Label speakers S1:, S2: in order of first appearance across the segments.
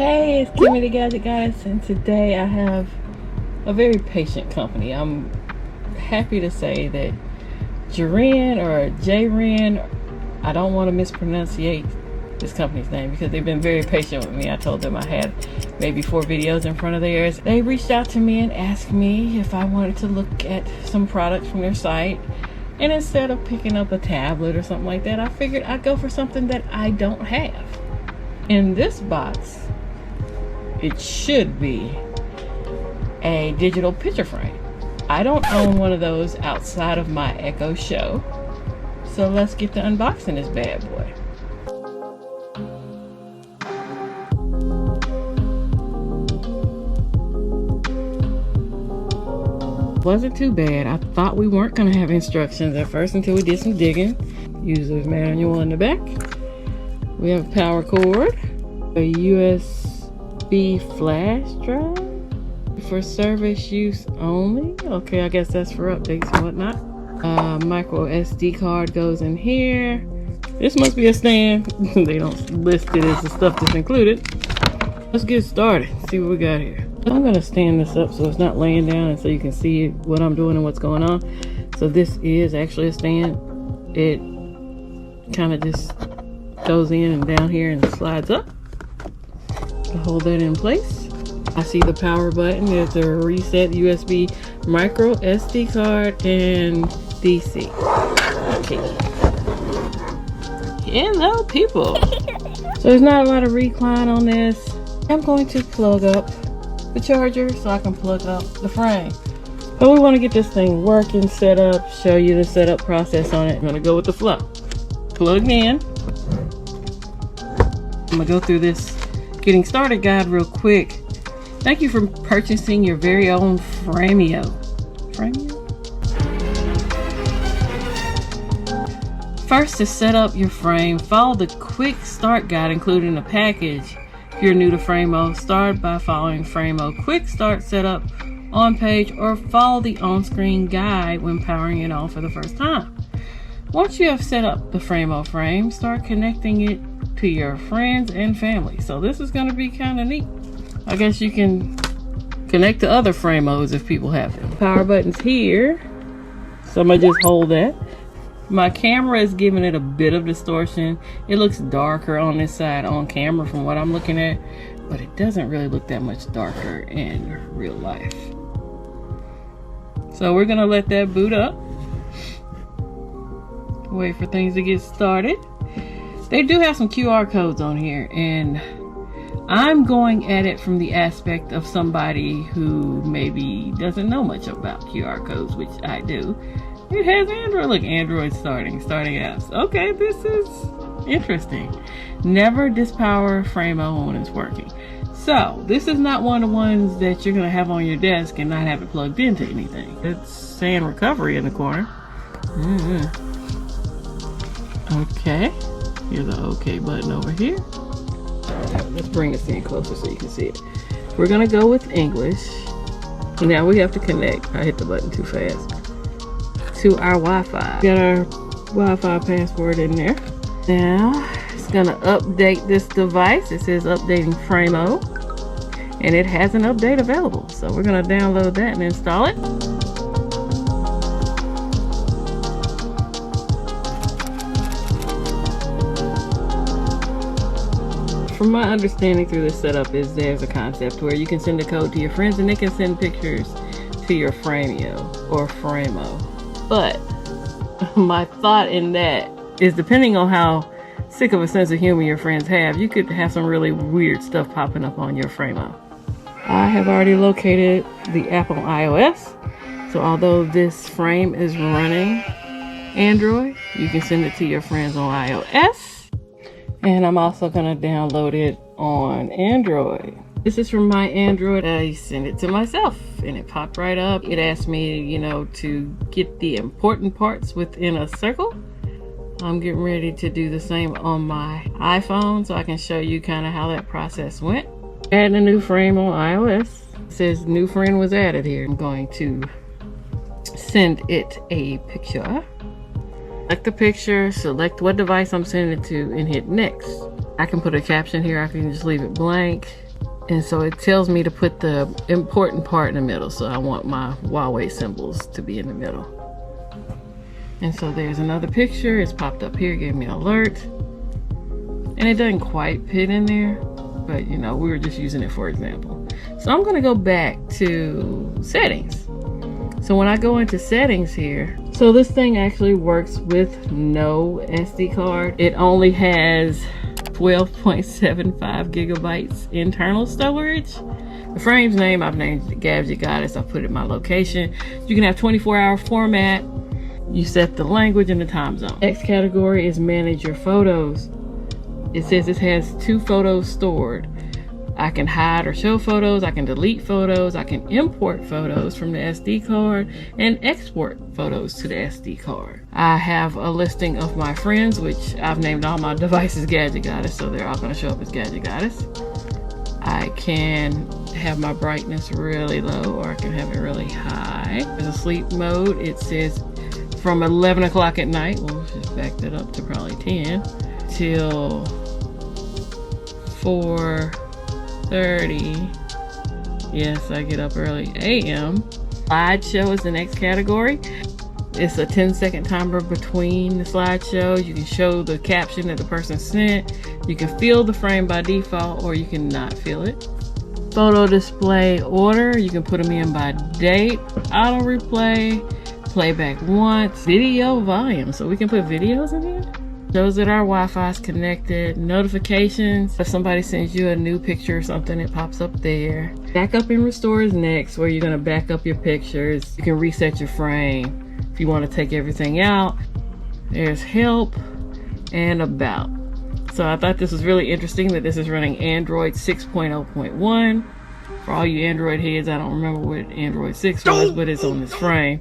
S1: Hey, it's Kimmy the Gadget Goddess, and today I have a very patient company. I'm happy to say that JREN or JREN, I don't want to mispronunciate this company's name because they've been very patient with me. I told them I had maybe 4 videos in front of theirs. They reached out to me and asked me if I wanted to look at some products from their site. And instead of picking up a tablet or something like that, I figured I'd go for something that I don't have. In this box, it should be a digital picture frame. I don't own one of those outside of my Echo Show. So let's get to unboxing this bad boy. Wasn't too bad. I thought we weren't going to have instructions at first until we did some digging. User's manual in the back. We have a power cord, a USB flash drive for service use only. Okay, I guess that's for updates and whatnot. Micro SD card goes in here. This must be a stand. They don't list it as the stuff that's included. Let's get started. See what we got here. I'm going to stand this up so it's not laying down and so you can see what I'm doing and what's going on. So this is actually a stand. It kind of just goes in and down here and slides up to hold that in place. I see the power button. There's a reset USB micro SD card and DC. Okay. Hello, people. So there's not a lot of recline on this. I'm going to plug up the charger so I can plug up the frame. But we want to get this thing working, set up, show you the setup process on it. I'm going to go with the flow. Plugged in. I'm going to go through this getting started guide real quick. Thank you for purchasing your very own Frameo. First, to set up your frame, follow the quick start guide included in the package. If you're new to Frameo, start by following Frameo quick start setup on page or follow the on-screen guide when powering it on for the first time. Once you have set up the Frameo frame, start connecting it to your friends and family. So this is going to be kind of neat. I guess you can connect to other Frameos if people have them. Power button's here, so I'm going to just hold that. My camera is giving it a bit of distortion. It looks darker on this side on camera from what I'm looking at, but it doesn't really look that much darker in real life. So we're gonna let that boot up. Wait for things to get started. They do have some QR codes on here, and I'm going at it from the aspect of somebody who maybe doesn't know much about QR codes, which I do. It has Android. Look, Android starting apps. Okay, this is interesting. Never dispower Frameo when it's working. So this is not one of the ones that you're gonna have on your desk and not have it plugged into anything. It's saying recovery in the corner. Okay, here's the OK button over here. Let's bring this in closer so you can see it. We're gonna go with English. Now we have to connect. I hit the button too fast. To our Wi-Fi. Got our Wi-Fi password in there. Now it's gonna update this device. It says updating Frameo, and it has an update available. So we're gonna download that and install it. From my understanding through this setup is there's a concept where you can send a code to your friends and they can send pictures to your Frameo or Frameo. But my thought in that is, depending on how sick of a sense of humor your friends have, you could have some really weird stuff popping up on your Frameo. I have already located the app on iOS. So although this frame is running Android, you can send it to your friends on iOS. And I'm also going to download it on Android. This is from my Android. I sent it to myself and it popped right up. It asked me, to get the important parts within a circle. I'm getting ready to do the same on my iPhone so I can show you kind of how that process went. Adding a new frame on iOS. It says new friend was added here. I'm going to send it a picture. Select the picture, select what device I'm sending it to, and hit next. I can put a caption here, I can just leave it blank. And so it tells me to put the important part in the middle. So I want my Huawei symbols to be in the middle. And so there's another picture. It's popped up here, gave me an alert. And it doesn't quite fit in there, but you know, we were just using it for example. So I'm gonna go back to settings. So when I go into settings here, so this thing actually works with no SD card. It only has 12.75 gigabytes internal storage. The frame's name, I've named it Gadget Goddess. I put it in my location. You can have 24-hour format. You set the language and the time zone. Next category is manage your photos. It says it has 2 photos stored. I can hide or show photos, I can delete photos, I can import photos from the SD card and export photos to the SD card. I have a listing of my friends, which I've named all my devices Gadget Goddess, so they're all going to show up as Gadget Goddess. I can have my brightness really low, or I can have it really high. There's a sleep mode. It says from 11 o'clock at night, we'll just back that up to probably 10, till 4:30. Yes, I get up early a.m. Slideshow is the next category. It's a 10-second timer between the slideshows. You can show the caption that the person sent. You can fill the frame by default, or you can not fill it. Photo display order, you can put them in by date. Auto replay, playback once. Video volume, so we can put videos in here. Shows that our Wi-Fi is connected. Notifications, if somebody sends you a new picture or something, it pops up there. Backup and restore is next, where you're gonna back up your pictures. You can reset your frame if you want to take everything out. There's help and about. So I thought this was really interesting that this is running Android 6.0.1. For all you Android heads, I don't remember what Android 6 was, but it's on this frame.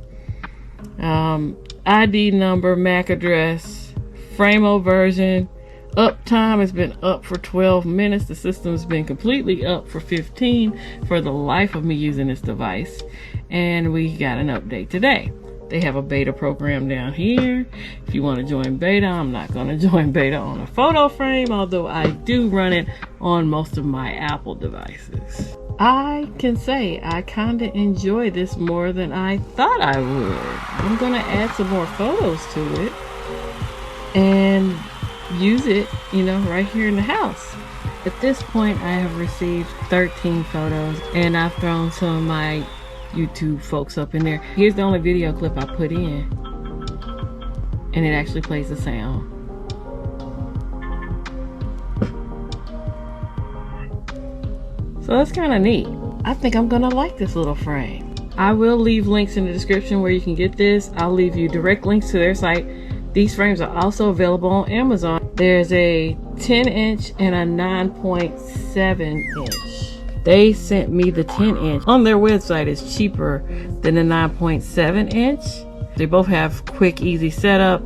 S1: ID number, MAC address, Frame-O version. Uptime has been up for 12 minutes. The system's been completely up for 15 for the life of me using this device. And we got an update today. They have a beta program down here. If you want to join beta, I'm not going to join beta on a photo frame, although I do run it on most of my Apple devices. I can say I kind of enjoy this more than I thought I would. I'm going to add some more photos to it and use it, you know, right here in the house. At this point, I have received 13 photos, and I've thrown some of my YouTube folks up in there. Here's the only video clip I put in, and it actually plays the sound. So that's kind of neat. I think I'm gonna like this little frame. I will leave links in the description where you can get this. I'll leave you direct links to their site. These frames are also available on Amazon. There's a 10-inch and a 9.7-inch. They sent me the 10-inch. On their website, it's cheaper than the 9.7-inch. They both have quick, easy setup.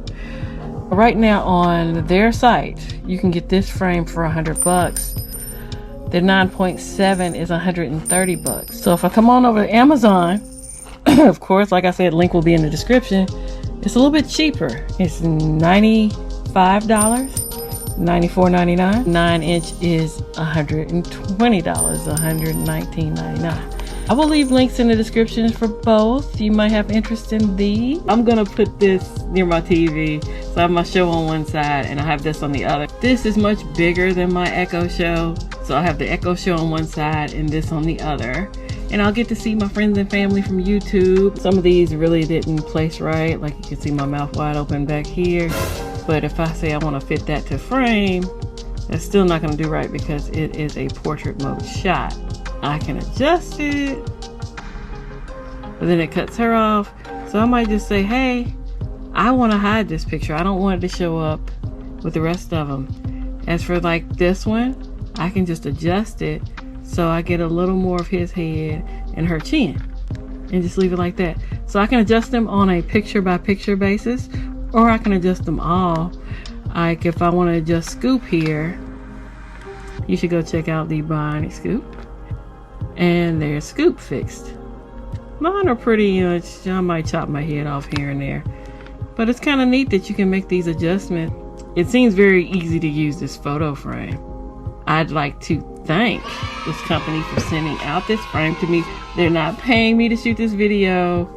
S1: Right now on their site, you can get this frame for $100. The 9.7 is $130. So if I come on over to Amazon, of course, like I said, link will be in the description. It's a little bit cheaper. It's $95, $94.99. 9-inch is $120, $119.99. I will leave links in the description for both. You might have interest in these. I'm gonna put this near my TV. So I have my show on one side and I have this on the other. This is much bigger than my Echo Show. So I have the Echo Show on one side and this on the other. And I'll get to see my friends and family from YouTube. Some of these really didn't place right. Like you can see my mouth wide open back here. But if I say I want to fit that to frame, that's still not going to do right because it is a portrait mode shot. I can adjust it, but then it cuts her off. So I might just say, hey, I want to hide this picture. I don't want it to show up with the rest of them. As for like this one, I can just adjust it so I get a little more of his head and her chin and just leave it like that. So I can adjust them on a picture by picture basis, or I can adjust them all. Like if I want to adjust Scoop here, you should go check out the Bionic Scoop. And there's Scoop fixed. Mine are pretty much, I might chop my head off here and there. But it's kind of neat that you can make these adjustments. It seems very easy to use this photo frame. I'd like to thank this company for sending out this frame to me. They're not paying me to shoot this video.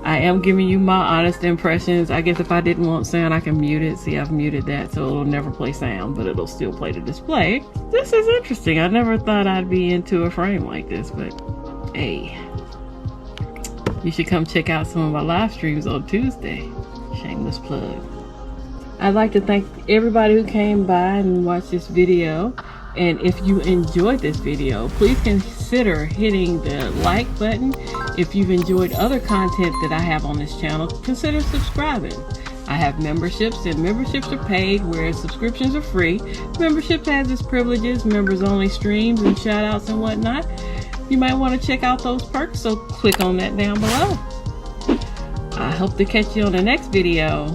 S1: I am giving you my honest impressions. I guess if I didn't want sound, I can mute it. See, I've muted that, so it'll never play sound, but it'll still play the display. This is interesting. I never thought I'd be into a frame like this, but hey, you should come check out some of my live streams on Tuesday. Shameless plug. I'd like to thank everybody who came by and watched this video. And if you enjoyed this video, please consider hitting the like button. If you've enjoyed other content that I have on this channel, consider subscribing. I have memberships, and memberships are paid, whereas subscriptions are free. Membership has its privileges, members only streams and shout outs and whatnot. You might want to check out those perks, so click on that down below. I hope to catch you on the next video.